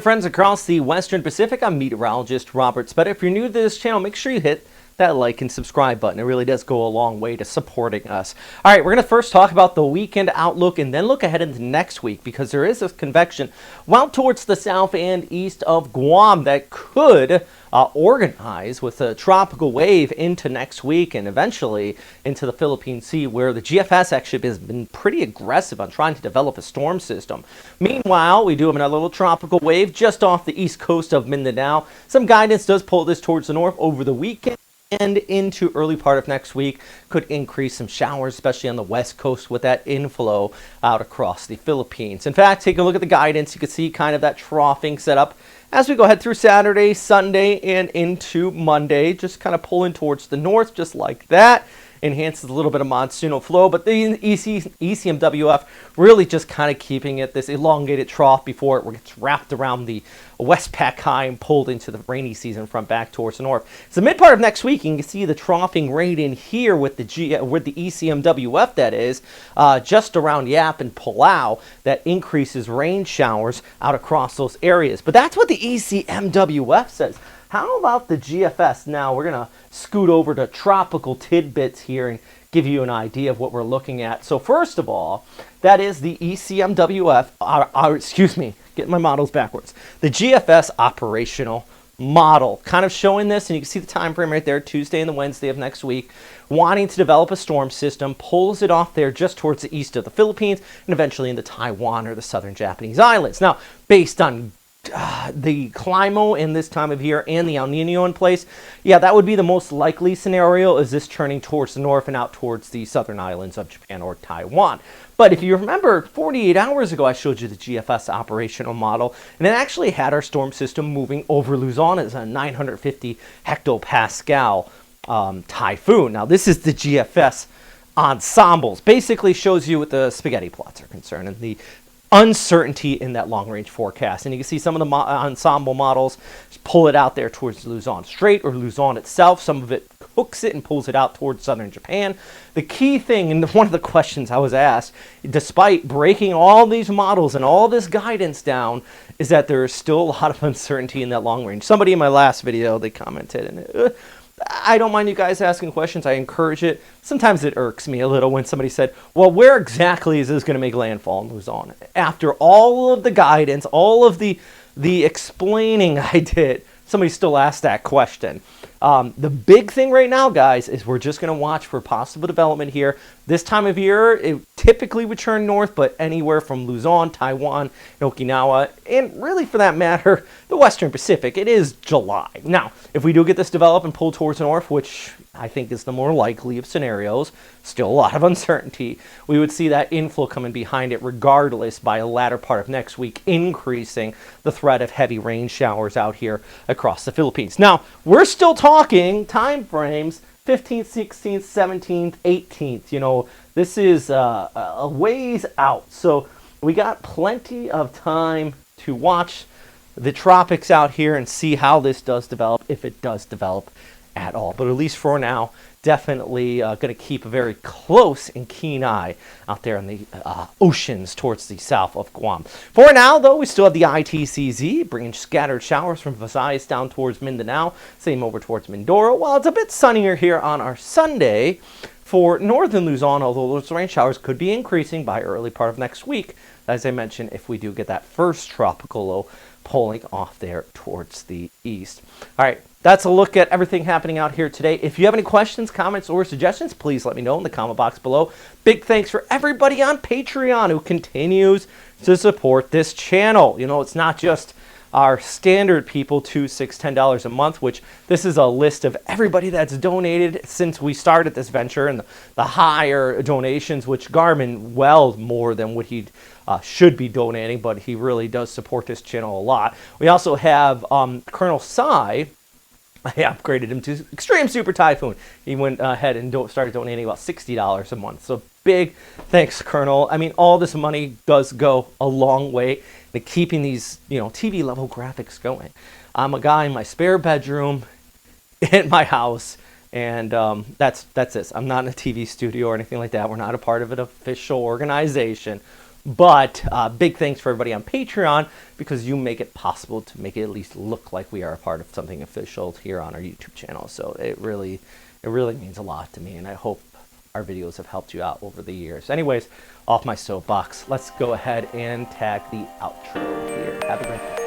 Friends across the Western Pacific, I'm meteorologist Robert Spetta. If you're new to this channel, make sure you hit that like and subscribe button. It really does go a long way to supporting us. All right, we're going to first talk about the weekend outlook and then look ahead into next week because there is a convection well towards the south and east of Guam that could organize with a tropical wave into next week and eventually into the Philippine Sea, where the GFS actually has been pretty aggressive on trying to develop a storm system. Meanwhile, we do have another little tropical wave just off the east coast of Mindanao. Some guidance does pull this towards the north over the weekend and into early part of next week. Could increase some showers, especially on the west coast with that inflow out across the Philippines. In fact, take a look at the guidance. You can see kind of that troughing setup as we go ahead through Saturday, Sunday, and into Monday. Just kind of pulling towards the north just like that. Enhances a little bit of monsoonal flow, but the ECMWF really just kind of keeping it this elongated trough before it gets wrapped around the Westpac high and pulled into the rainy season from back towards the north. It's the mid part of next week. You can see the troughing right in here with the ECMWF, that is, just around Yap and Palau, that increases rain showers out across those areas. But that's what the ECMWF says. How about the GFS? Now we're going to scoot over to tropical tidbits here and give you an idea of what we're looking at. So first of all, that is the ECMWF, excuse me, getting my models backwards. The GFS operational model, kind of showing this, and you can see the time frame right there, Tuesday and the Wednesday of next week, wanting to develop a storm system, pulls it off there just towards the east of the Philippines and eventually into Taiwan or the southern Japanese islands. Now, based on the climo in this time of year and the El Nino in place, yeah, that would be the most likely scenario, is this turning towards the north and out towards the southern islands of Japan or Taiwan. But if you remember, 48 hours ago, I showed you the GFS operational model, and it actually had our storm system moving over Luzon as a 950 hectopascal typhoon. Now, this is the GFS ensembles. Basically shows you what the spaghetti plots are concerned and the uncertainty in that long-range forecast. And you can see some of the ensemble models pull it out there towards Luzon Strait or Luzon itself. Some of it hooks it and pulls it out towards southern Japan. The key thing, and one of the questions I was asked, despite breaking all these models and all this guidance down, is that there is still a lot of uncertainty in that long range. Somebody in my last video, they commented, and I don't mind you guys asking questions. I encourage it. Sometimes it irks me a little when somebody said, well, where exactly is this going to make landfall in Luzon? After all of the guidance, all of the explaining I did, somebody still asked that question. The big thing right now, guys, is we're just going to watch for possible development here. This time of year, it typically would turn north, but anywhere from Luzon, Taiwan, and Okinawa, and really for that matter, the Western Pacific, it is July. Now, if we do get this developed and pull towards the north, which I think is the more likely of scenarios, still a lot of uncertainty, we would see that inflow coming behind it regardless by a latter part of next week, increasing the threat of heavy rain showers out here across the Philippines. Now, we're still talking time frames 15th, 16th, 17th, 18th. You know, this is a ways out. So we got plenty of time to watch the tropics out here and see how this does develop, if it does develop at all. But at least for now, definitely going to keep a very close and keen eye out there in the oceans towards the south of Guam. For now, though, we still have the ITCZ bringing scattered showers from Visayas down towards Mindanao, same over towards Mindoro. While it's a bit sunnier here on our Sunday for northern Luzon, although those rain showers could be increasing by early part of next week, as I mentioned, if we do get that first tropical low pulling off there towards the east. All right, that's a look at everything happening out here today. If you have any questions, comments, or suggestions, please let me know in the comment box below. Big thanks for everybody on Patreon who continues to support this channel. You know, it's not just our standard people, $2, $6, $10 a month, which this is a list of everybody that's donated since we started this venture, and the higher donations, which Garmin well more than what he should be donating, but he really does support this channel a lot. We also have Colonel Sai. I upgraded him to Extreme Super Typhoon. He went ahead and started donating about $60 a month. So big thanks, Colonel. I mean, all this money does go a long way to keeping these, TV level graphics going. I'm a guy in my spare bedroom in my house, and that's it. I'm not in a TV studio or anything like that. We're not a part of an official organization. But big thanks for everybody on Patreon, because you make it possible to make it at least look like we are a part of something official here on our YouTube channel. So it really means a lot to me, and I hope our videos have helped you out over the years. Anyways, off my soapbox, let's go ahead and tag the outro here. Have a great day.